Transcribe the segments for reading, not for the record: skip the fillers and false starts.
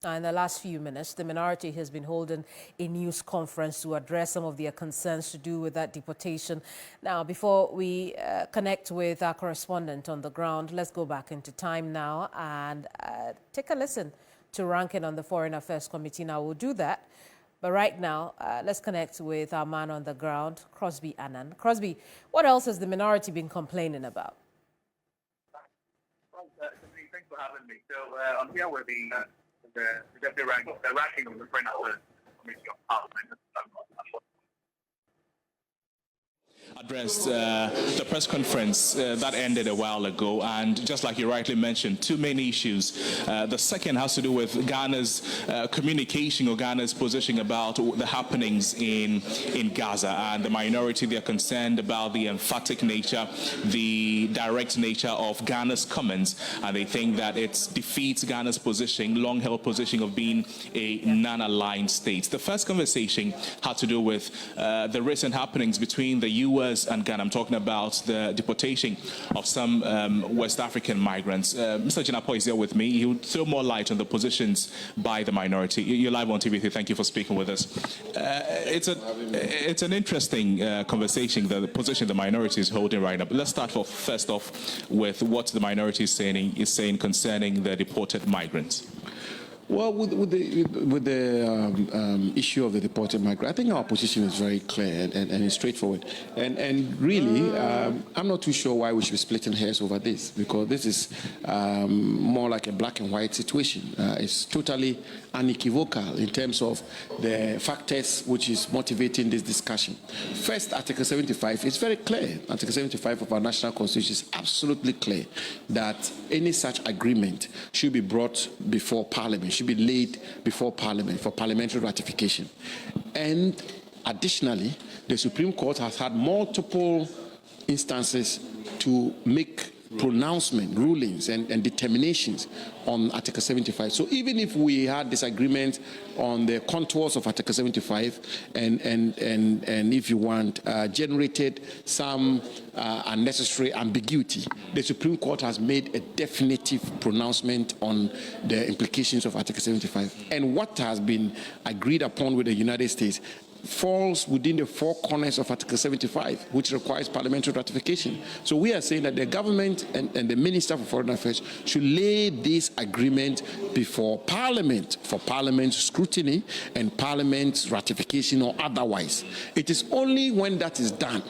In the last few minutes, the minority has been holding a news conference to address some of their concerns to do with that deportation. Now, before we connect with our correspondent on the ground, let's go back into time now and take a listen to Ranking on the Foreign Affairs Committee. Now, we'll do that. But right now, let's connect with our man on the ground, Crosby Annan. Crosby, what else has the minority been complaining about? Well, thanks for having me. So I'm here with the deputy ranking of the Foreign Affairs Committee of Parliament. Addressed the press conference that ended a while ago, and just like you rightly mentioned, two main issues. The second has to do with Ghana's communication or Ghana's position about the happenings in Gaza, and the minority, they are concerned about the emphatic nature, the direct nature of Ghana's comments, and they think that it defeats Ghana's position, long-held position of being a non-aligned state. The first conversation had to do with the recent happenings between the U.S. and Ghana. I'm talking about the deportation of some West African migrants. Mr. Jinapor is here with me. He would throw more light on the positions by the minority. You're live on TV. Thank you for speaking with us. It's an interesting conversation, the position the minority is holding right now. But let's start first off with what the minority is saying concerning the deported migrants. Well, with the issue of the deported migrant, I think our position is very clear and it's straightforward. And really, I'm not too sure why we should be splitting hairs over this, because this is more like a black and white situation. It's totally unequivocal in terms of the factors which is motivating this discussion. First, Article 75 is very clear. Article 75 of our national constitution is absolutely clear that any such agreement should be brought before Parliament, should be laid before Parliament for parliamentary ratification. And additionally, the Supreme Court has had multiple instances to make pronouncement, rulings, and determinations on Article 75. So even if we had disagreement on the contours of Article 75 and if you want, generated some unnecessary ambiguity, the Supreme Court has made a definitive pronouncement on the implications of Article 75. And what has been agreed upon with the United States falls within the four corners of Article 75, which requires parliamentary ratification. So we are saying that the government and the Minister for Foreign Affairs should lay this agreement before Parliament for Parliament's scrutiny and Parliament's ratification or otherwise. It is only when that is done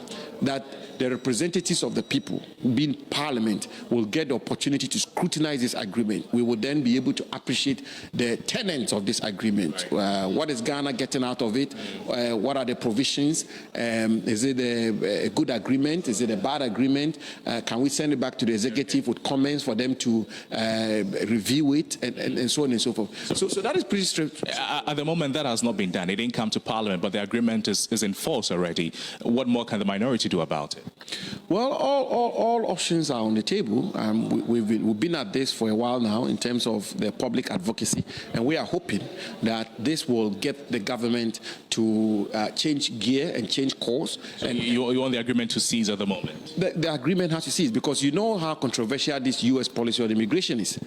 that the representatives of the people, being Parliament, will get the opportunity to scrutinize this agreement. We will then be able to appreciate the tenets of this agreement. What is Ghana getting out of it? What are the provisions? Is it a good agreement? Is it a bad agreement? Can we send it back to the executive with comments for them to review it, and so on and so forth? So that is pretty straightforward. At the moment, that has not been done. It didn't come to Parliament, but the agreement is in force already. What more can the minority do about it? Well, all options are on the table. We've been at this for a while now in terms of the public advocacy, and we are hoping that this will get the government to change gear and change course. So and you want the agreement to cease at the moment? The agreement has to cease, because you know how controversial this U.S. policy on immigration is,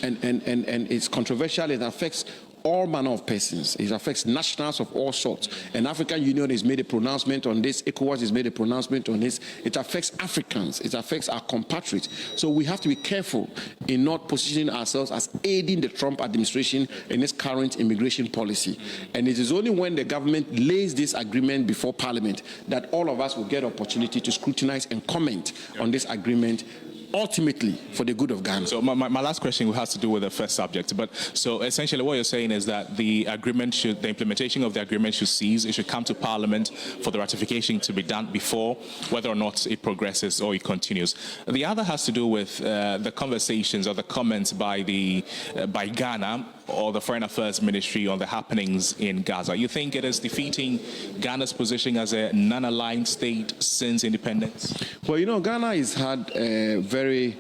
and it's controversial. It affects all manner of persons. It affects nationals of all sorts. And African Union has made a pronouncement on this. ECOWAS has made a pronouncement on this. It affects Africans. It affects our compatriots. So we have to be careful in not positioning ourselves as aiding the Trump administration in its current immigration policy. And it is only when the government lays this agreement before Parliament that all of us will get opportunity to scrutinize and comment on this agreement, ultimately for the good of Ghana. So my last question has to do with the first subject. But so essentially what you're saying is that the implementation of the agreement should cease. It should come to Parliament for the ratification to be done before, whether or not it progresses or it continues. The other has to do with the conversations or the comments by Ghana or the Foreign Affairs Ministry on the happenings in Gaza. You think it is defeating Ghana's position as a non-aligned state since independence? Well, you know, Ghana has had a very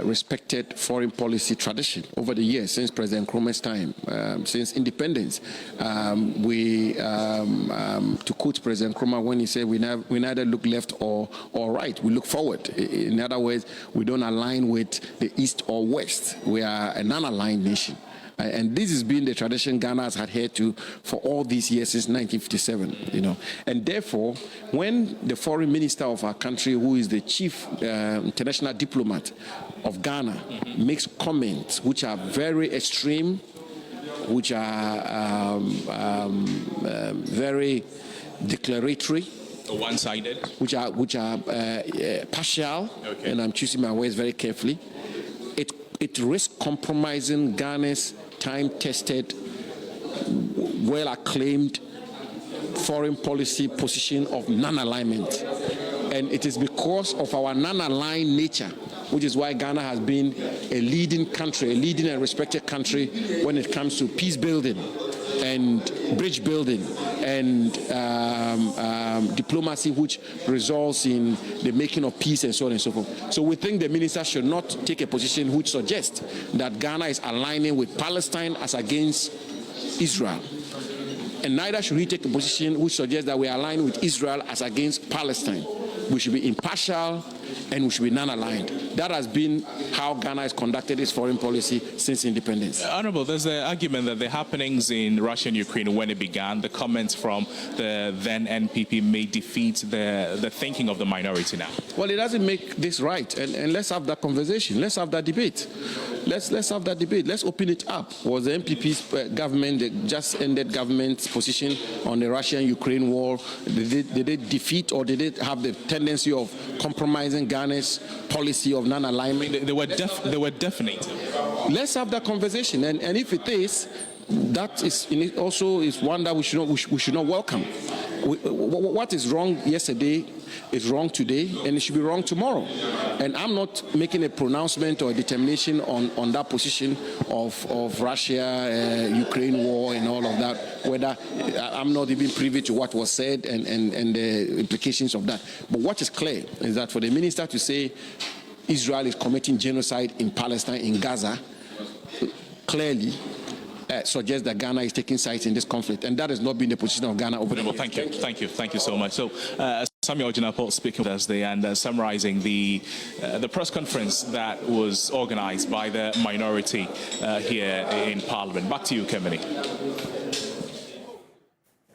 respected foreign policy tradition over the years, since President Nkrumah's time, since independence. To quote President Nkrumah when he said, we neither look left or right, we look forward. In other words, we don't align with the East or West. We are a non-aligned nation. And this has been the tradition Ghana has adhered to for all these years since 1957, you know. And therefore, when the foreign minister of our country, who is the chief international diplomat of Ghana, makes comments which are very extreme, which are very declaratory, one-sided, which are partial, okay. And I'm choosing my words very carefully. It risks compromising Ghana's time-tested, well-acclaimed foreign policy position of non-alignment. And it is because of our non-aligned nature, which is why Ghana has been a leading country, a leading and respected country when it comes to peace building and bridge building and diplomacy, which results in the making of peace and so on and so forth. So we think the minister should not take a position which suggests that Ghana is aligning with Palestine as against Israel. And neither should he take a position which suggests that we are aligned with Israel as against Palestine. We should be impartial and we should be non-aligned. That has been how Ghana has conducted its foreign policy since independence. Honorable, there's the argument that the happenings in Russia and Ukraine, when it began, the comments from the then NPP may defeat the thinking of the minority now. Well, it doesn't make this right. And let's have that conversation. Let's have that debate. Let's have that debate. Let's open it up. Was the NPP's government, the just ended government's position on the Russian-Ukraine war, did they defeat or did it have the tendency of compromising Ghana's policy of non-alignment? They were definite. Let's have that conversation. And if it is, that is also is one that we should not welcome. What is wrong yesterday is wrong today, and it should be wrong tomorrow. And I'm not making a pronouncement or a determination on that position of Russia, Ukraine war, and all of that. Whether I'm not even privy to what was said and the implications of that. But what is clear is that for the minister to say Israel is committing genocide in Palestine, in Gaza, clearly suggests that Ghana is taking sides in this conflict, and that has not been the position of Ghana over the years. Thank you so much. So, Samuel Jinapor speaking Thursday and summarizing the press conference that was organized by the minority here in Parliament. Back to you, Kemini.